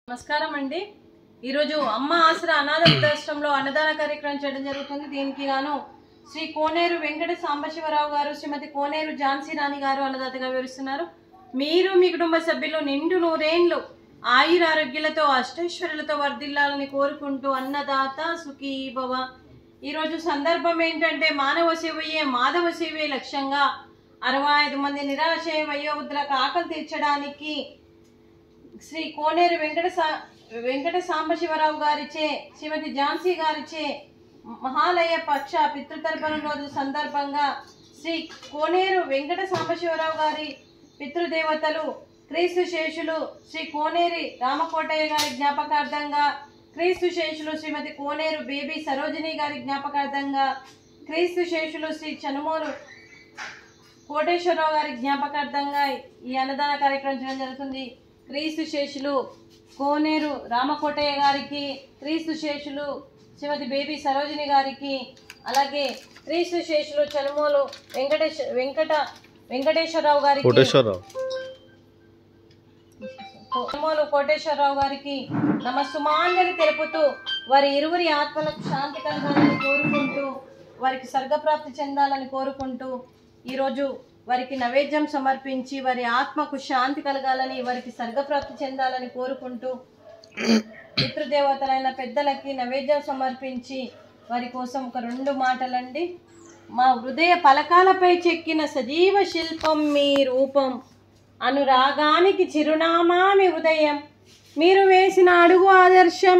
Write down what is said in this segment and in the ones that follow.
నమస్కారం అండి. ఈరోజు అమ్మ ఆసరా అనాథ వృద్ధాశ్రమంలో అన్నదాన కార్యక్రమం చేయడం జరుగుతుంది. దీనికి గాను శ్రీ కోనేరు వెంకట సాంబశివరావు గారు, శ్రీమతి కోనేరు ఝాన్సీ రాణి గారు అన్నదాతగా వివరిస్తున్నారు. మీరు మీ కుటుంబ సభ్యులు నిండు నూరేండ్లు ఆయురారోగ్యాలతో అష్టైశ్వర్యాలతో వర్ధిల్లాలని కోరుకుంటూ అన్నదాత సుఖీ భవ. ఈరోజు సందర్భం ఏంటంటే మానవ సేవయే మాధవ సేవే లక్ష్యంగా 65 మంది నిరాశయ వయోవృద్ధులకు ఆకలి తీర్చడానికి శ్రీ కోనేరు వెంకట సాంబశివరావు గారిచే, శ్రీమతి ఝాన్సీ గారిచే మహాలయ పక్ష పితృతర్పణ రోజు సందర్భంగా శ్రీ కోనేరు వెంకట సాంబశివరావు గారి పితృదేవతలు క్రీస్తు శేషులు శ్రీ కోనేరి రామకోటయ్య గారి జ్ఞాపకార్థంగా, క్రీస్తు శేషులు శ్రీమతి కోనేరు బేబీ సరోజిని గారి జ్ఞాపకార్థంగా, క్రీస్తు శేషులు శ్రీ చనుమోలు కోటేశ్వరరావు గారి జ్ఞాపకార్థంగా ఈ అన్నదాన కార్యక్రమం చేయడం జరుగుతుంది. క్రీస్తు శేషులు కోనేరు రామకోటయ్య గారికి, క్రీస్తు శేషులు శ్రీమతి బేబీ సరోజిని గారికి, అలాగే క్రీస్తు శేషులు చనుమోలు వెంకటేశ్వరరావు గారికి, చనుమోలు కోటేశ్వరరావు గారికి నమస్సుమాంజలి తెలుపుతూ వారి ఇరువురి ఆత్మలకు శాంతి కలగాలని కోరుకుంటూ, వారికి స్వర్గప్రాప్తి చెందాలని కోరుకుంటూ ఈరోజు వారికి నైవేద్యం సమర్పించి వారి ఆత్మకు శాంతి కలగాలని, వారికి స్వర్గప్రాప్తి చెందాలని కోరుకుంటూ పితృదేవతలైన పెద్దలకి నైవేద్యం సమర్పించి వారి కోసం ఒక 2 మాటలండి. మా హృదయ పలకాలపై చెక్కిన సజీవ శిల్పం మీ రూపం, అనురాగానికి చిరునామా మీ హృదయం, మీరు వేసిన అడుగు ఆదర్శం,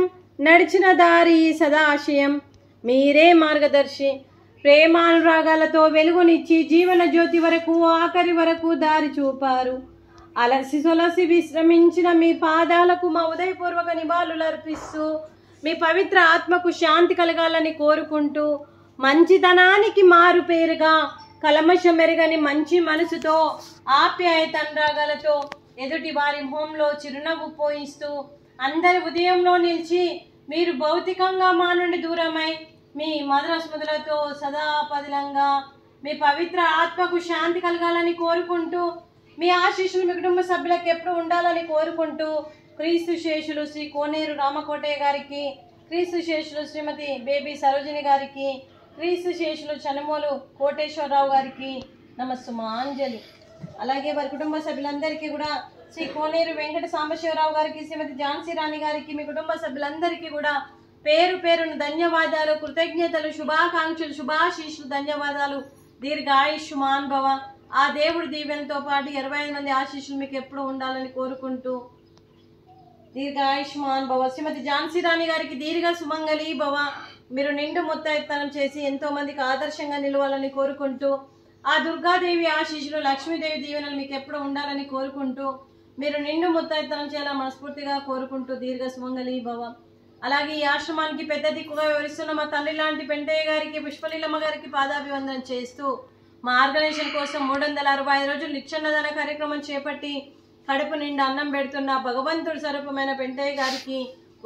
నడిచిన దారి సదాశయం, మీరే మార్గదర్శి, ప్రేమానురాగాలతో వెలుగునిచ్చి జీవన జ్యోతి వరకు ఆఖరి వరకు దారి చూపారు. అలసి సొలసి విశ్రమించిన మీ పాదాలకు మా ఉదయపూర్వక నివాళులు అర్పిస్తూ మీ పవిత్ర ఆత్మకు శాంతి కలగాలని కోరుకుంటూ, మంచితనానికి మారు పేరుగా కలమషం మెరుగని మంచి మనసుతో ఆప్యాయత అనురాగాలతో ఎదుటి వారి మొహంలో చిరునవ్వు పోయిస్తూ అందరి ఉదయంలో నిలిచి మీరు భౌతికంగా మా నుండి దూరమై మీ మధుర స్మృతులతో సదా పదిలంగా మీ పవిత్ర ఆత్మకు శాంతి కలగాలని కోరుకుంటూ, మీ ఆశీస్సులు మీ కుటుంబ సభ్యులకు ఎప్పుడు ఉండాలని కోరుకుంటూ, క్రీస్తు శేషులు శ్రీ కోనేరు రామకోటయ్య గారికి, క్రీస్తు శేషులు శ్రీమతి బేబీ సరోజిని గారికి, క్రీస్తు శేషులు చనుమోలు కోటేశ్వరరావు గారికి నమస్సుమాంజలి. అలాగే వారి కుటుంబ సభ్యులందరికీ కూడా శ్రీ కోనేరు వెంకట సాంబశివరావు గారికి, శ్రీమతి ఝాన్సీ రాణి గారికి, మీ కుటుంబ సభ్యులందరికీ కూడా పేరు పేరును ధన్యవాదాలు, కృతజ్ఞతలు, శుభాకాంక్షలు, శుభాశీస్సులు, ధన్యవాదాలు. దీర్ఘాయుష్మాన్ భవ. ఆ దేవుడి దీవెనతో పాటు 25 మంది ఆశీస్సులు మీకు ఎప్పుడు ఉండాలని కోరుకుంటూ దీర్ఘాయుష్మాన్ భవ. శ్రీమతి ఝాన్సీ రాణి గారికి దీర్ఘ సుమంగళి భవ. మీరు నిండు ముత్తైత్తనం చేసి ఎంతో మందికి ఆదర్శంగా నిలవాలని కోరుకుంటూ, ఆ దుర్గాదేవి ఆశీస్సులు, లక్ష్మీదేవి దీవెనలు మీకు ఎప్పుడు ఉండాలని కోరుకుంటూ, మీరు నిండు ముత్తైత్తనం చేయాలని మనస్ఫూర్తిగా కోరుకుంటూ దీర్ఘ సుమంగళి భవ. అలాగే ఈ ఆశ్రమానికి పెద్ద దిక్కుగా వివరిస్తున్న మా తండ్రి లాంటి పెంటయ్య గారికి, పుష్పలీలమ్మ గారికి పాదాభివందనం చేస్తూ, మా ఆర్గనైజేషన్ కోసం 365 రోజులు నిత్యాన్నదాన కార్యక్రమం చేపట్టి కడుపు నిండా అన్నం పెడుతున్న భగవంతుడి స్వరూపమైన పెంటయ్య గారికి,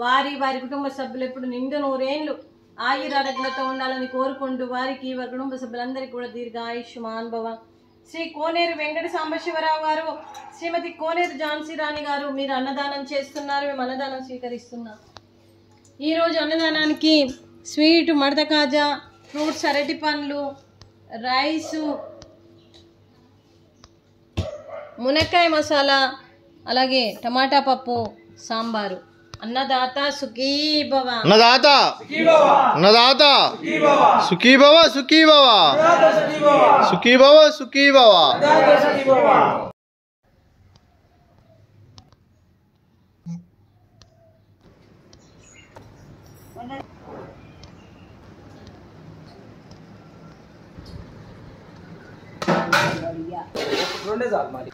వారి కుటుంబ సభ్యులు ఎప్పుడు నిండు నూరేండ్లు ఆయురారోగ్యాలతో ఉండాలని కోరుకుంటూ వారికి, వారి కుటుంబ సభ్యులందరికీ కూడా దీర్ఘాయుష్మాన్ భవ. శ్రీ కోనేరు వెంకట సాంబశివరావు గారు, శ్రీమతి కోనేరు ఝాన్సీ రాణి గారు, మీరు అన్నదానం చేస్తున్నారు, మేము అన్నదానం స్వీకరిస్తున్నాం. ఈరోజు అన్నదానానికి స్వీట్, మడత కాజా, ఫ్రూట్స్, అరటి పండ్లు, రైసు, మునక్కాయ మసాలా, అలాగే టమాటా పప్పు, సాంబారు. అన్నదాత సుఖీ భవ. అన్నదాత అన్నదాత సుఖీ భవ, సుఖీ భవ, సుఖీ భవ, సుఖీ భవ. రెండే చాలు మరి.